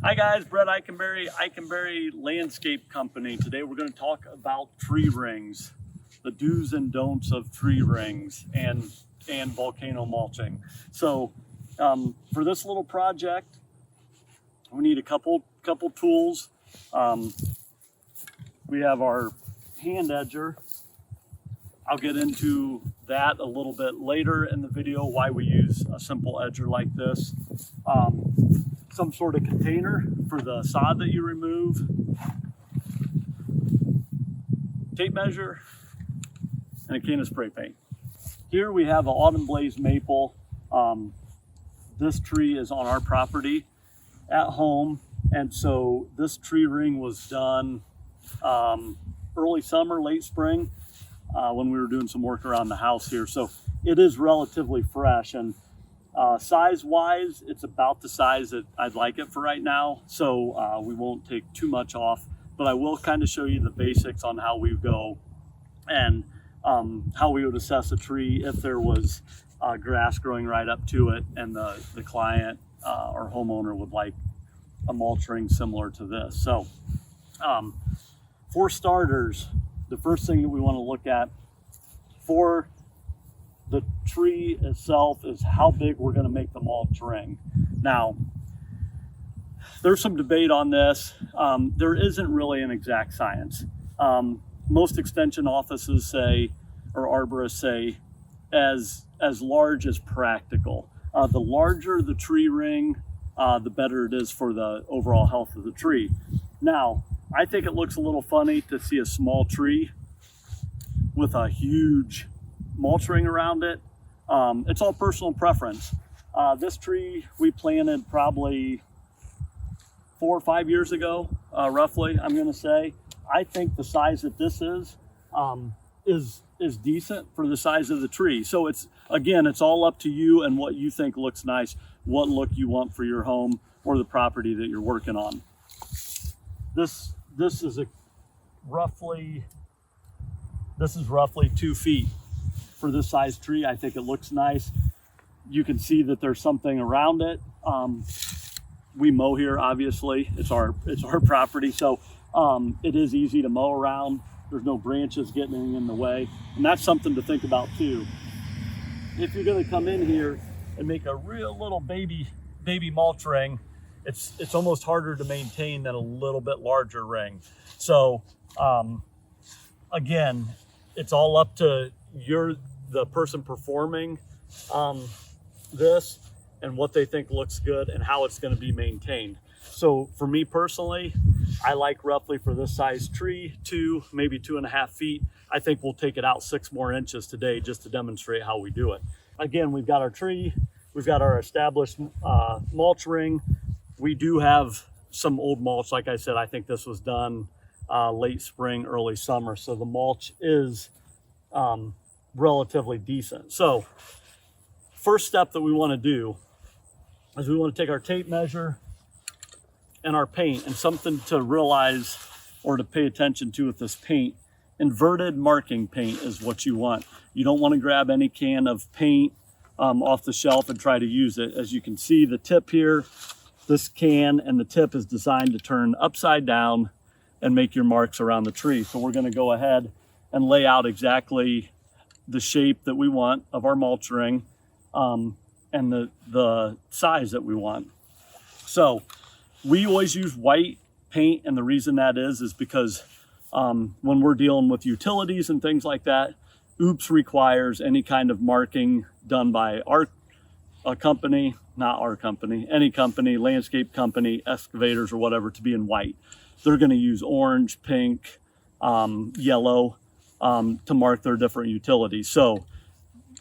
Hi guys, Brett Eikenbary, Eikenbary Landscape Company. Today we're going to talk about tree rings, the do's and don'ts of tree rings and volcano mulching. So for this little project, we need a couple tools. We have our hand edger. I'll get into that a little bit later in the video, why we use a simple edger like this. Some sort of container for the sod that you remove, tape measure, and a can of spray paint. Here we have an autumn blaze maple. This tree is on our property at home, and so this tree ring was done early summer, late spring, when we were doing some work around the house here. So it is relatively fresh, and size wise, it's about the size that I'd like it for right now. So we won't take too much off, but I will kind of show you the basics on how we go and how we would assess a tree if there was grass growing right up to it and the client or homeowner would like a mulch ring similar to this. So for starters, the first thing that we want to look at for the tree itself is how big we're going to make the mulch ring. Now, there's some debate on this. There isn't really an exact science. Most extension offices say, or arborists say, as large as practical. The larger the tree ring, the better it is for the overall health of the tree. Now, I think it looks a little funny to see a small tree with a huge mulch ring around it. It's all personal preference. This tree we planted probably 4 or 5 years ago, roughly, I'm gonna say. I think the size that this is decent for the size of the tree. So it's all up to you and what you think looks nice, what look you want for your home or the property that you're working on. This is roughly 2 feet. For this size tree, I think it looks nice. You can see that there's something around it. We mow here, obviously. It's our property, so it is easy to mow around. There's no branches getting in the way, and that's something to think about too. If you're going to come in here and make a real little baby mulch ring, it's almost harder to maintain than a little bit larger ring. So again, it's all up to the person performing this and what they think looks good and how it's going to be maintained. So for me personally, I like roughly for this size tree, maybe 2.5 feet. I think we'll take it out 6 more inches today just to demonstrate how we do it. Again, we've got our tree, we've got our established mulch ring. We do have some old mulch. Like I said, I think this was done late spring, early summer. So the mulch is relatively decent. So first step that we want to do is we want to take our tape measure and our paint, and something to realize or to pay attention to with this paint, inverted marking paint is what you want. You don't want to grab any can of paint off the shelf and try to use it. As you can see, the tip here, this can and the tip is designed to turn upside down and make your marks around the tree. So we're going to go ahead and lay out exactly the shape that we want of our mulch ring and the size that we want. So we always use white paint, and the reason that is because when we're dealing with utilities and things like that, OOPS requires any kind of marking done by any company, landscape company, excavators or whatever, to be in white. They're going to use orange, pink, yellow to mark their different utilities. So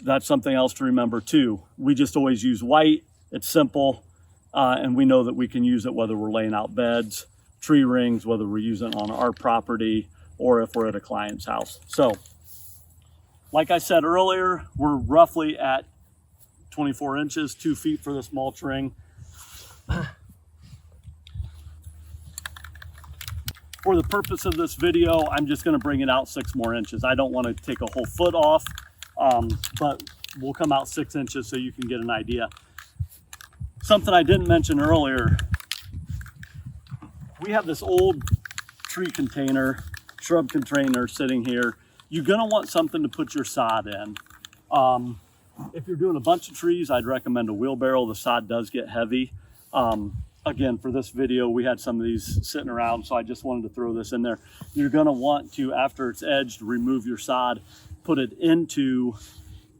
that's something else to remember too. We just always use white. It's simple, and we know that we can use it whether we're laying out beds, tree rings, whether we're using it on our property or if we're at a client's house. So like I said earlier, we're roughly at 24 inches, 2 feet for this mulch ring. For the purpose of this video, I'm just going to bring it out 6 more inches. I don't want to take a whole foot off, but we'll come out 6 inches so you can get an idea. Something I didn't mention earlier we have this old tree container, shrub container sitting here. You're gonna want something to put your sod in. If you're doing a bunch of trees, I'd recommend a wheelbarrow. The sod does get heavy. Again, for this video, we had some of these sitting around, so I just wanted to throw this in there. You're gonna want to, after it's edged, remove your sod, put it into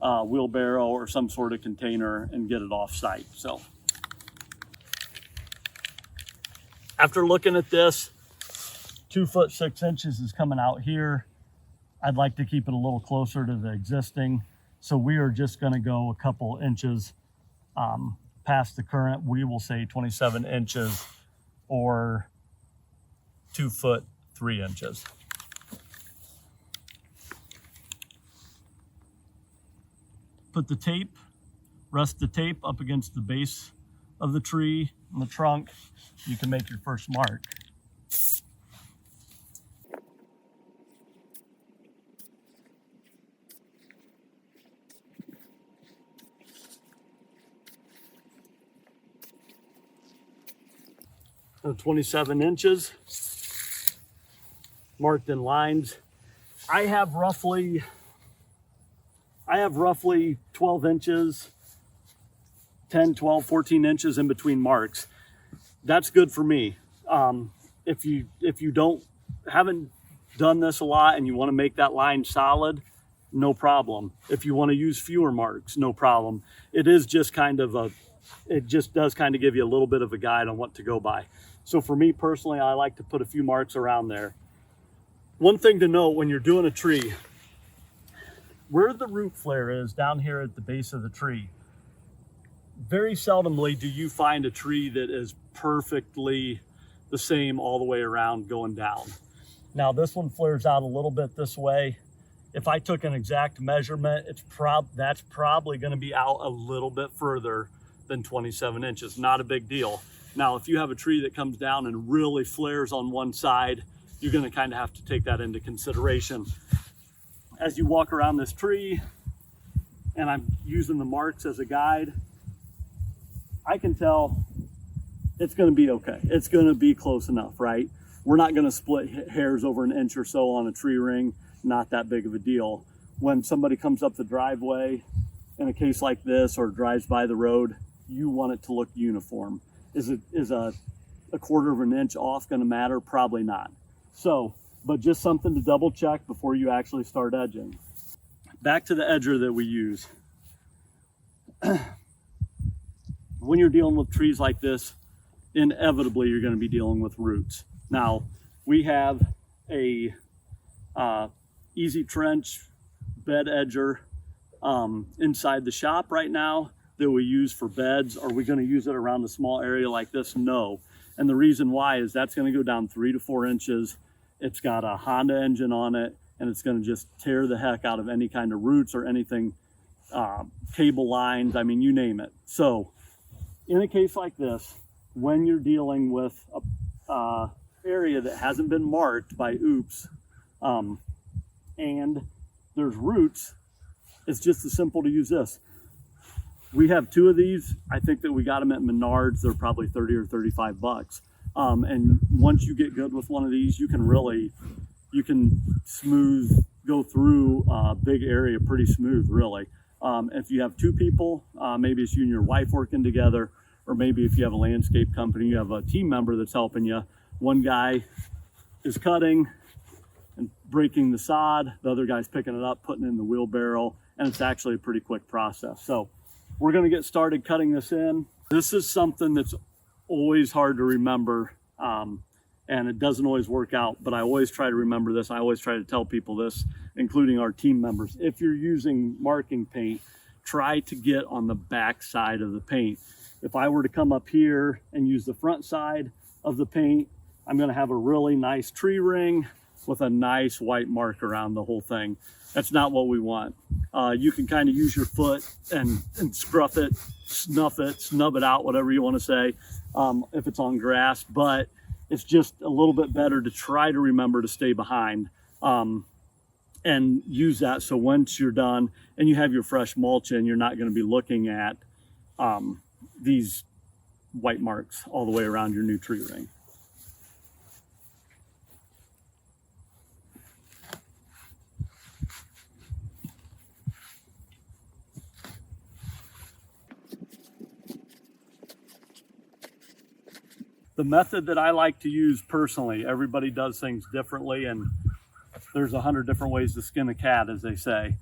a wheelbarrow or some sort of container and get it off site. So after looking at this, 2 foot 6 inches is coming out here. I'd like to keep it a little closer to the existing. So we are just gonna go a couple inches past the current. We will say 27 inches or 2 foot 3 inches. Put the tape, rest the tape up against the base of the tree and the trunk. You can make your first mark. So 27 inches marked in lines. I have roughly 12 inches, 10, 12, 14 inches in between marks. That's good for me. If you haven't done this a lot and you want to make that line solid, no problem. If you want to use fewer marks, no problem. It is just it just does kind of give you a little bit of a guide on what to go by. So for me personally, I like to put a few marks around there. One thing to note when you're doing a tree, where the root flare is down here at the base of the tree, very seldomly do you find a tree that is perfectly the same all the way around going down. Now this one flares out a little bit this way. If I took an exact measurement, that's probably going to be out a little bit further than 27 inches. Not a big deal. Now, if you have a tree that comes down and really flares on one side, you're going to kind of have to take that into consideration. As you walk around this tree, and I'm using the marks as a guide, I can tell it's going to be okay. It's going to be close enough, right? We're not going to split hairs over an inch or so on a tree ring. Not that big of a deal. When somebody comes up the driveway in a case like this or drives by the road, you want it to look uniform. Is a quarter of an inch off going to matter? Probably not. So, but just something to double check before you actually start edging. Back to the edger that we use. When you're dealing with trees like this, inevitably you're going to be dealing with roots. Now, we have a easy trench bed edger inside the shop right now that we use for beds. Are we going to use it around a small area like this? No. And the reason why is that's going to go down 3 to 4 inches. It's got a Honda engine on it, and it's going to just tear the heck out of any kind of roots or anything, cable lines, I mean, you name it. So in a case like this, when you're dealing with a area that hasn't been marked by oops, and there's roots, it's just as simple to use this. We have 2 of these. I think that we got them at Menards. They're probably 30 or 35 bucks. And once you get good with one of these, you can go through a big area pretty smooth, really. If you have 2 people, maybe it's you and your wife working together, or maybe if you have a landscape company, you have a team member that's helping you. One guy is cutting and breaking the sod, the other guy's picking it up, putting it in the wheelbarrow, and it's actually a pretty quick process. So we're going to get started cutting this in. This is something that's always hard to remember, and it doesn't always work out, but I always try to remember this. I always try to tell people this, including our team members. If you're using marking paint, try to get on the back side of the paint. If I were to come up here and use the front side of the paint, I'm going to have a really nice tree ring with a nice white mark around the whole thing. That's not what we want. You can kind of use your foot and scruff it, snuff it, snub it out, whatever you want to say, if it's on grass, but it's just a little bit better to try to remember to stay behind and use that. So once you're done and you have your fresh mulch in, you're not going to be looking at these white marks all the way around your new tree ring. The method that I like to use personally, everybody does things differently, and there's 100 different ways to skin a cat, as they say.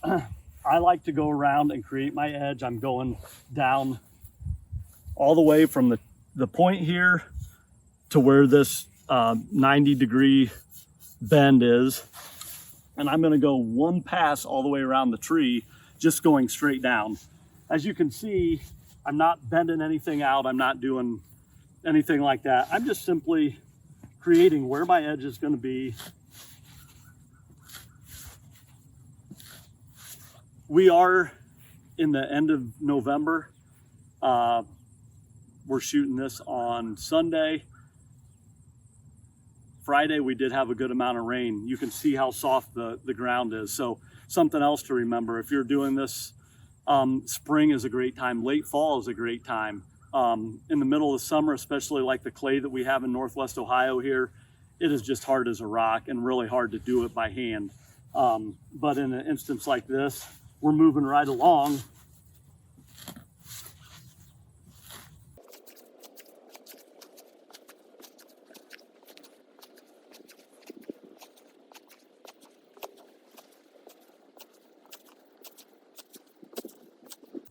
I like to go around and create my edge. I'm going down all the way from the point here to where this 90-degree bend is. And I'm gonna go one pass all the way around the tree, just going straight down. As you can see, I'm not bending anything out. I'm not doing anything like that. I'm just simply creating where my edge is gonna be. We are in the end of November. We're shooting this on Sunday. Friday, we did have a good amount of rain. You can see how soft the ground is. So something else to remember, if you're doing this, spring is a great time. Late fall is a great time. In the middle of the summer, especially like the clay that we have in Northwest Ohio here, it is just hard as a rock and really hard to do it by hand. But in an instance like this, we're moving right along.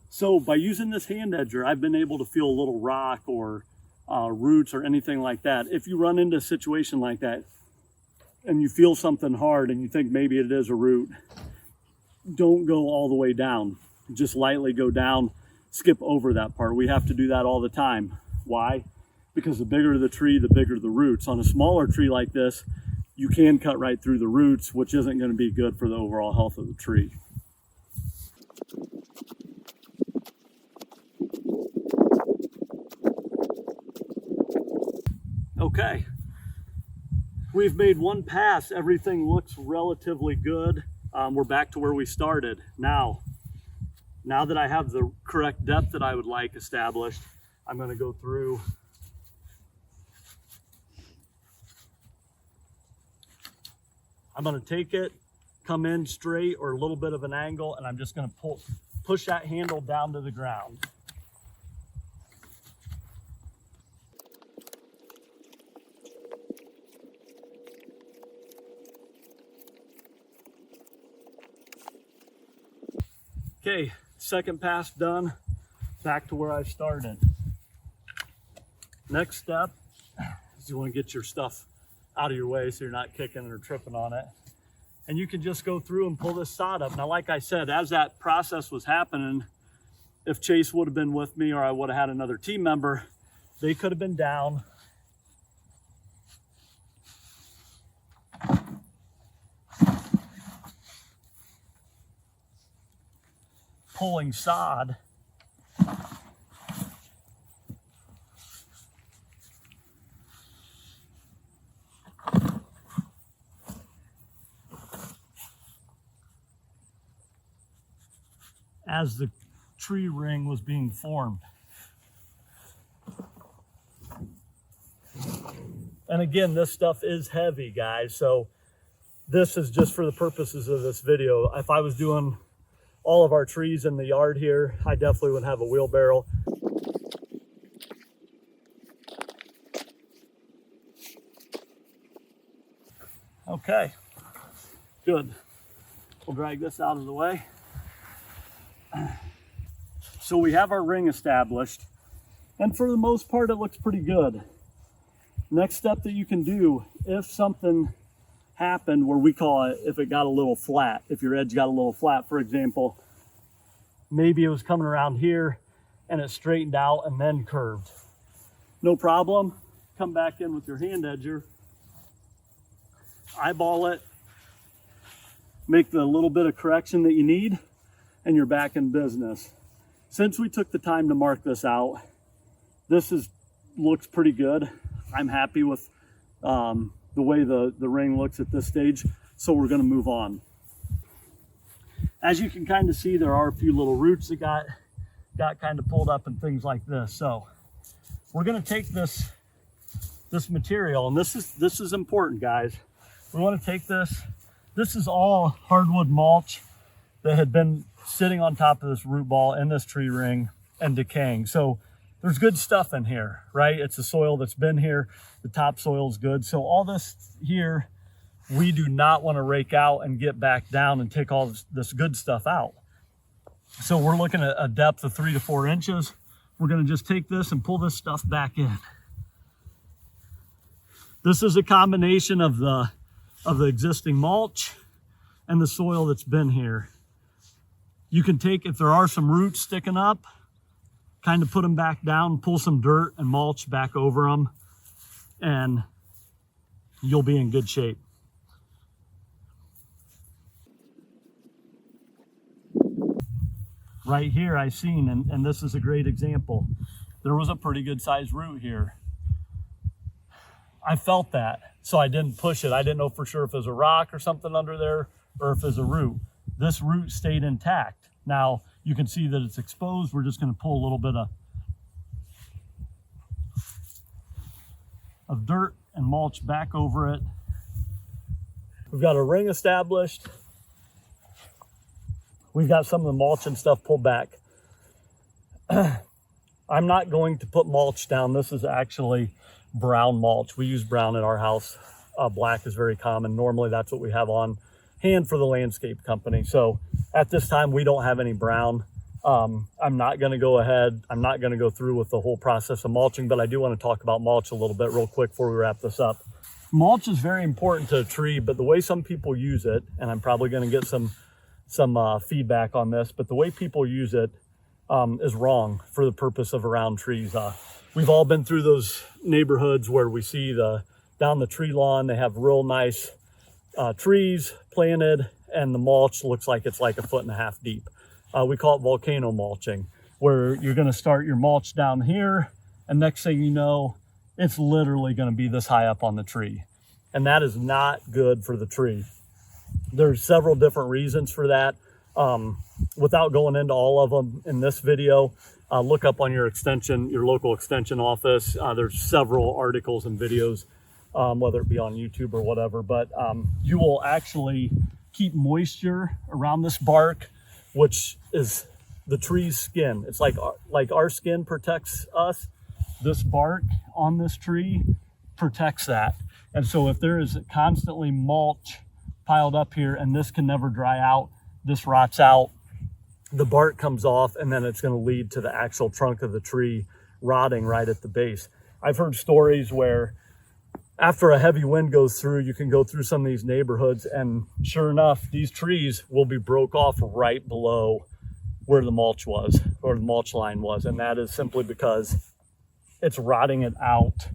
So by using this hand edger, I've been able to feel a little rock or roots or anything like that. If you run into a situation like that and you feel something hard and you think maybe it is a root, don't go all the way down. Just lightly go down, skip over that part. We have to do that all the time. Why? Because the bigger the tree, the bigger the roots. On a smaller tree like this, you can cut right through the roots, which isn't going to be good for the overall health of the tree. Okay, we've made one pass. Everything looks relatively good. We're back to where we started. Now that I have the correct depth that I would like established, I'm going to go through. I'm going to take it, come in straight or a little bit of an angle, and I'm just going to push that handle down to the ground. Okay, second pass done, back to where I started. Next step is you want to get your stuff out of your way so you're not kicking or tripping on it. And you can just go through and pull this sod up. Now, like I said, as that process was happening, if Chase would have been with me or I would have had another team member, they could have been down. Pulling sod. As the tree ring was being formed. And again, this stuff is heavy, guys, so this is just for the purposes of this video. If I was doing all of our trees in the yard here, I definitely would have a wheelbarrow. Okay, good. We'll drag this out of the way. So we have our ring established, and for the most part it looks pretty good. Next step that you can do, if something happened where we call it, if it got a little flat, if your edge got a little flat, for example, maybe it was coming around here and it straightened out and then curved. No problem. Come back in with your hand edger, eyeball it, make the little bit of correction that you need, and you're back in business. Since we took the time to mark this out, this looks pretty good. I'm happy with the way the ring looks at this stage, so we're gonna move on. As you can kind of see, there are a few little roots that got kind of pulled up and things like this. So we're gonna take this material, and this is important, guys. We wanna take this is all hardwood mulch that had been sitting on top of this root ball in this tree ring and decaying. So there's good stuff in here, right? It's the soil that's been here. The topsoil is good. So all this here, we do not want to rake out and get back down and take all this good stuff out. So we're looking at a depth of 3 to 4 inches. We're going to just take this and pull this stuff back in. This is a combination of the existing mulch and the soil that's been here. You can take, if there are some roots sticking up, kind of put them back down, pull some dirt and mulch back over them, and you'll be in good shape. Right here I seen, and this is a great example, there was a pretty good sized root here. I felt that, so I didn't push it. I didn't know for sure if it was a rock or something under there or if it was a root. This root stayed intact. Now you can see that it's exposed. We're just going to pull a little bit of dirt and mulch back over it. We've got a ring established. We've got some of the mulch and stuff pulled back. I'm not going to put mulch down. This is actually brown mulch. We use brown at our house. Black is very common. Normally that's what we have on hand for the landscape company. So at this time we don't have any brown. I'm not going to go ahead. I'm not going to go through with the whole process of mulching, but I do want to talk about mulch a little bit real quick before we wrap this up. Mulch is very important to a tree, but the way some people use it, and I'm probably going to get some feedback on this, but the way people use it is wrong for the purpose of around trees. We've all been through those neighborhoods where we see down the tree lawn, they have real nice trees planted, and the mulch looks like it's like 1.5 feet deep. We call it volcano mulching, where you're going to start your mulch down here, and next thing you know, it's literally going to be this high up on the tree. And that is not good for the tree. There's several different reasons for that. Without going into all of them in this video, look up on your local extension office. There's several articles and videos, whether it be on YouTube or whatever, but you will actually keep moisture around this bark, which is the tree's skin. It's like our skin protects us. This bark on this tree protects that. And so if there is constantly mulch piled up here and this can never dry out, this rots out, the bark comes off, and then it's going to lead to the actual trunk of the tree rotting right at the base. I've heard stories where after a heavy wind goes through, you can go through some of these neighborhoods, and sure enough, these trees will be broke off right below where the mulch was, or the mulch line was, and that is simply because it's rotting it out.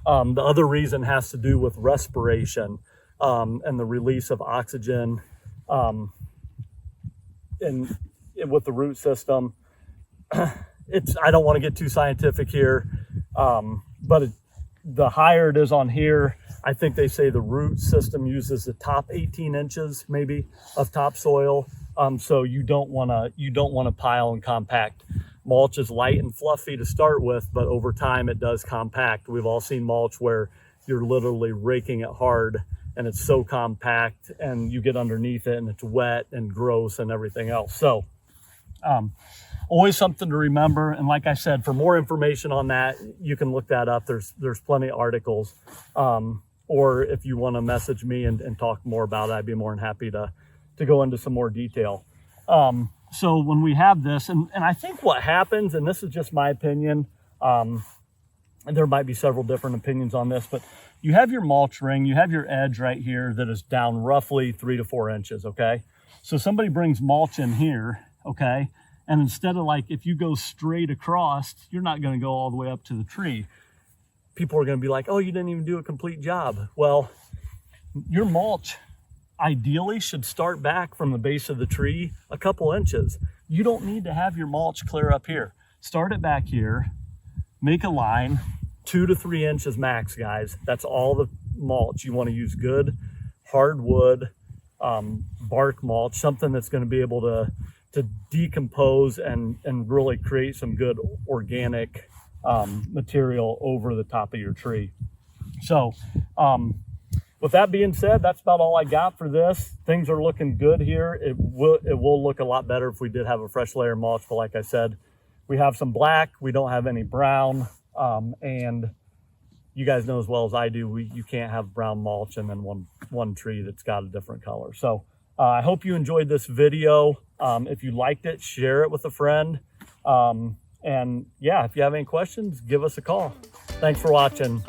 The other reason has to do with respiration and the release of oxygen and with the root system. I don't want to get too scientific here, but the higher it is on here, I think they say the root system uses the top 18 inches maybe of topsoil. So you don't want to pile and compact. Mulch is light and fluffy to start with, but over time it does compact. We've all seen mulch where you're literally raking it hard and it's so compact, and you get underneath it and it's wet and gross and everything else. So always something to remember. And like I said, for more information on that, you can look that up. There's plenty of articles. Or if you want to message me and talk more about it, I'd be more than happy to go into some more detail. So when we have this, and I think what happens, and this is just my opinion, and there might be several different opinions on this, but you have your mulch ring, you have your edge right here that is down roughly 3 to 4 inches, okay? So somebody brings mulch in here, okay? And instead of, like, if you go straight across, you're not gonna go all the way up to the tree. People are gonna be like, oh, you didn't even do a complete job. Well, your mulch ideally should start back from the base of the tree a couple inches. You don't need to have your mulch clear up here. Start it back here, make a line, 2 to 3 inches max, guys. That's all the mulch. You want to use good hardwood bark mulch, something that's going to be able to decompose and really create some good organic material over the top of your tree. So with that being said, that's about all I got for this. Things are looking good here. It will look a lot better if we did have a fresh layer of mulch, but like I said, We have some black, we don't have any brown, and you guys know as well as I do, you can't have brown mulch and then one tree that's got a different color. So I hope you enjoyed this video. If you liked it, share it with a friend. And yeah, if you have any questions, give us a call. Thanks for watching.